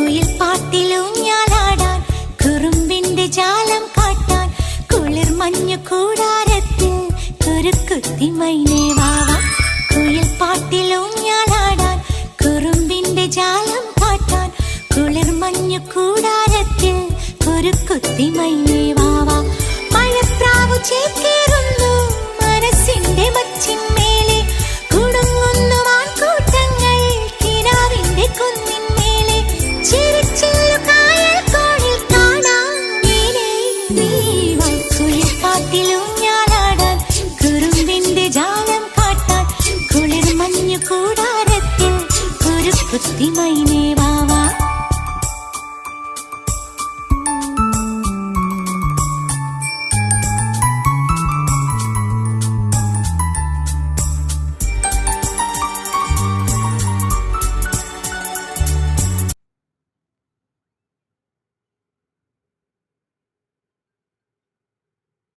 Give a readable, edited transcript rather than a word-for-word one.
കുയിൽ പാട്ടിലൂഞ്ഞാലാടാൻ കുറുമ്പിന്റെ ജാലം കാട്ടാൻ കുളിർ മഞ്ഞു കൂടാരത്തിൽ കുരുക്കുത്തി മൈനേ വാവാ. കുയിൽ പാട്ടിലൂഞ്ഞാലാടാൻ കുറുമ്പിന്റെ ജാലം കാട്ടാൻ കുളിർ മഞ്ഞു കൂടാരത്തിൽ കുരുക്കുത്തി മൈനേ വാവാ. മഴപ്രാവു ചേക്കേറുന്നു മനസ്സിന്റെ മച്ചിന്മേലെ കുടുങ്ങുന്നു മാൻകൂട്ടങ്ങൾ കിനാവിന്റെ കുന്നിന്മേലെ ചിരിച്ചില്ലു കായൽ കോണിൽ കാണാം നീലേ നീവാ. കുയിൽ പാട്ടിലൂഞ്ഞാലാടാൻ കുറുമ്പിന്റെ ജാലം കാട്ടാൻ കുളിർ മഞ്ഞു കൂടാരത്തിൽ കുരുക്കുത്തി മൈനേ